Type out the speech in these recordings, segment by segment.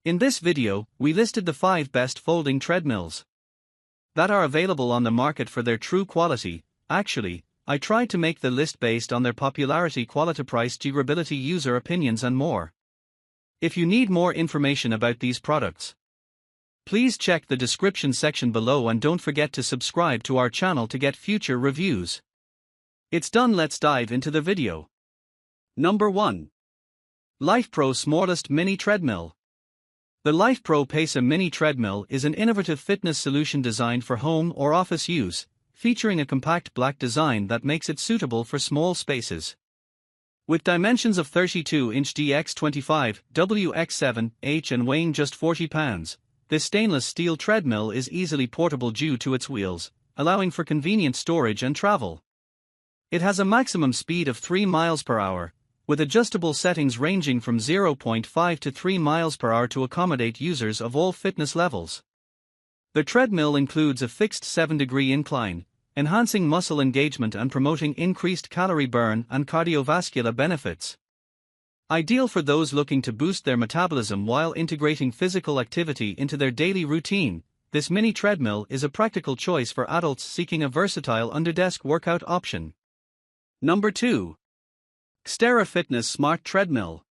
In this video, we listed the 5 best folding treadmills that are available on the market for their true quality. Actually, I tried to make the list based on their popularity, quality, price, durability, user opinions and more. If you need more information about these products, please check the description section below and don't forget to subscribe to our channel to get future reviews. It's done, let's dive into the video. Number 1. Lifepro Smallest Mini Treadmill. The Lifepro Pacer Mini Treadmill is an innovative fitness solution designed for home or office use, featuring a compact black design that makes it suitable for small spaces. With dimensions of 32-inch x25, x7, and weighing just 40 pounds, this stainless steel treadmill is easily portable due to its wheels, allowing for convenient storage and travel. It has a maximum speed of 3 miles per hour, with adjustable settings ranging from 0.5 to 3 miles per hour to accommodate users of all fitness levels. The treadmill includes a fixed 7-degree incline, enhancing muscle engagement and promoting increased calorie burn and cardiovascular benefits. Ideal for those looking to boost their metabolism while integrating physical activity into their daily routine, this mini treadmill is a practical choice for adults seeking a versatile under-desk workout option. Number 2. XTERRA Fitness Smart Treadmill.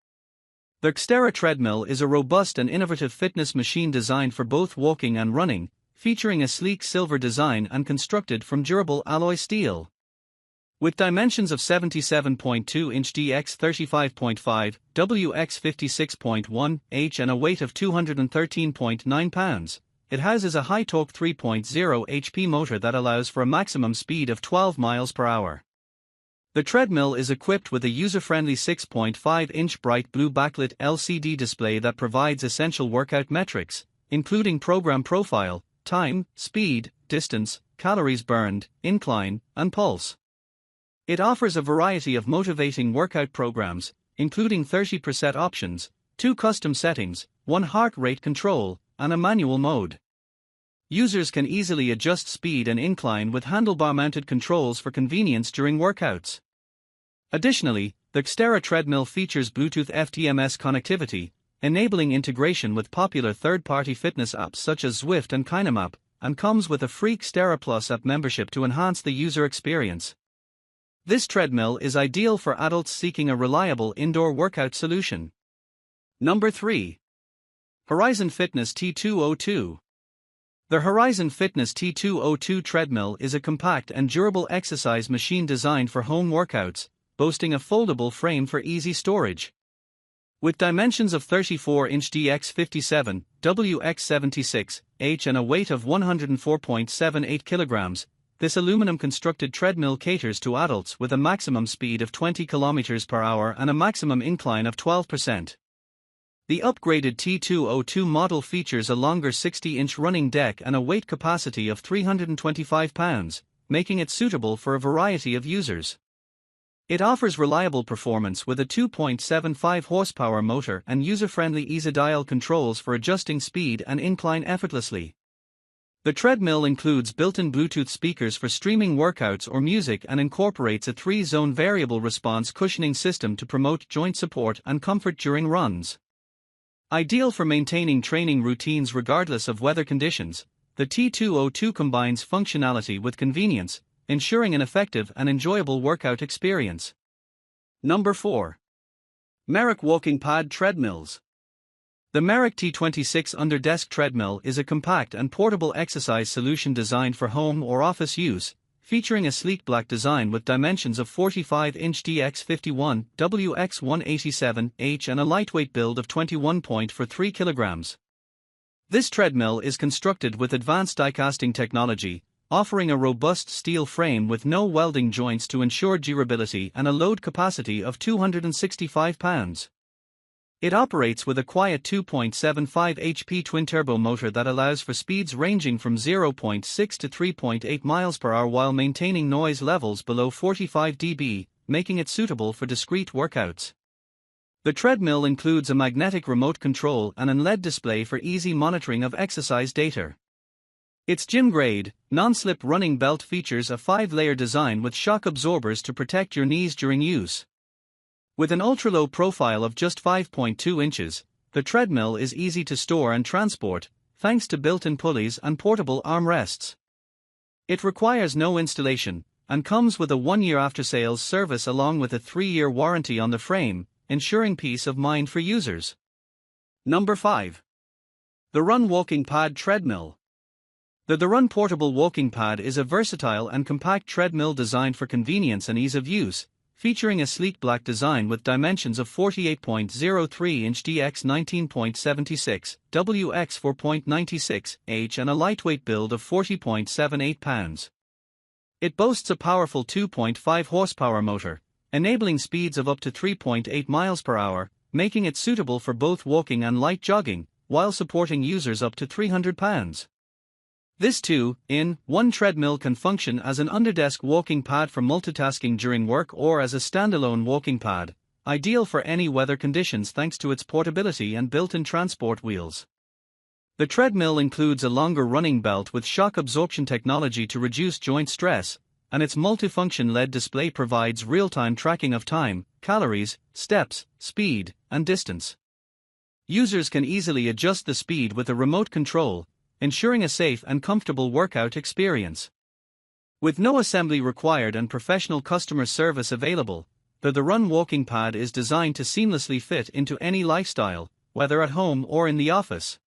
The XTERRA treadmill is a robust and innovative fitness machine designed for both walking and running, featuring a sleek silver design and constructed from durable alloy steel. With dimensions of 77.2-inch x35.5, x56.1, and a weight of 213.9 pounds, it houses a high-torque 3.0 HP motor that allows for a maximum speed of 12 miles per hour. The treadmill is equipped with a user-friendly 6.5-inch bright blue backlit LCD display that provides essential workout metrics, including program profile, time, speed, distance, calories burned, incline, and pulse. It offers a variety of motivating workout programs, including 30 preset options, 2 custom settings, 1 heart rate control, and a manual mode. Users can easily adjust speed and incline with handlebar-mounted controls for convenience during workouts. Additionally, the XTERRA treadmill features Bluetooth FTMS connectivity, enabling integration with popular third-party fitness apps such as Zwift and KineMap, and comes with a free XTERRA Plus app membership to enhance the user experience. This treadmill is ideal for adults seeking a reliable indoor workout solution. Number 3. Horizon Fitness T202. The Horizon Fitness T202 treadmill is a compact and durable exercise machine designed for home workouts, boasting a foldable frame for easy storage. With dimensions of 34-inch x57, x76, and a weight of 104.78 kilograms, this aluminum-constructed treadmill caters to adults with a maximum speed of 20 km per hour and a maximum incline of 12%. The upgraded T202 model features a longer 60-inch running deck and a weight capacity of 325 pounds, making it suitable for a variety of users. It offers reliable performance with a 2.75 horsepower motor and user-friendly easy-dial controls for adjusting speed and incline effortlessly. The treadmill includes built-in Bluetooth speakers for streaming workouts or music and incorporates a 3-zone variable response cushioning system to promote joint support and comfort during runs. Ideal for maintaining training routines regardless of weather conditions, the T202 combines functionality with convenience, ensuring an effective and enjoyable workout experience. Number 4. MERACH Walking Pad Treadmills. The MERACH T26 Under-Desk Treadmill is a compact and portable exercise solution designed for home or office use, featuring a sleek black design with dimensions of 45-inch x51, x187, and a lightweight build of 21.43 kilograms. This treadmill is constructed with advanced die-casting technology, offering a robust steel frame with no welding joints to ensure durability and a load capacity of 265 pounds. It operates with a quiet 2.75 HP twin-turbo motor that allows for speeds ranging from 0.6 to 3.8 miles per hour while maintaining noise levels below 45 dB, making it suitable for discrete workouts. The treadmill includes a magnetic remote control and an LED display for easy monitoring of exercise data. Its gym-grade, non-slip running belt features a 5-layer design with shock absorbers to protect your knees during use. With an ultra-low profile of just 5.2 inches, The Treadmill is easy to store and transport, thanks to built-in pulleys and portable armrests. It requires no installation, and comes with a 1-year after-sales service along with a 3-year warranty on the frame, ensuring peace of mind for users. Number 5. THERUN Walking Pad Treadmill. The THERUN portable walking pad is a versatile and compact treadmill designed for convenience and ease of use, featuring a sleek black design with dimensions of 48.03 inch dx 19.76, wx 4.96 h and a lightweight build of 40.78 pounds. It boasts a powerful 2.5 horsepower motor, enabling speeds of up to 3.8 miles per hour, making it suitable for both walking and light jogging, while supporting users up to 300 pounds. This 2-in-1 treadmill can function as an underdesk walking pad for multitasking during work or as a standalone walking pad, ideal for any weather conditions thanks to its portability and built-in transport wheels. The treadmill includes a longer running belt with shock absorption technology to reduce joint stress, and its multifunction LED display provides real-time tracking of time, calories, steps, speed, and distance. Users can easily adjust the speed with a remote control, ensuring a safe and comfortable workout experience. With no assembly required and professional customer service available, the THERUN walking pad is designed to seamlessly fit into any lifestyle, whether at home or in the office.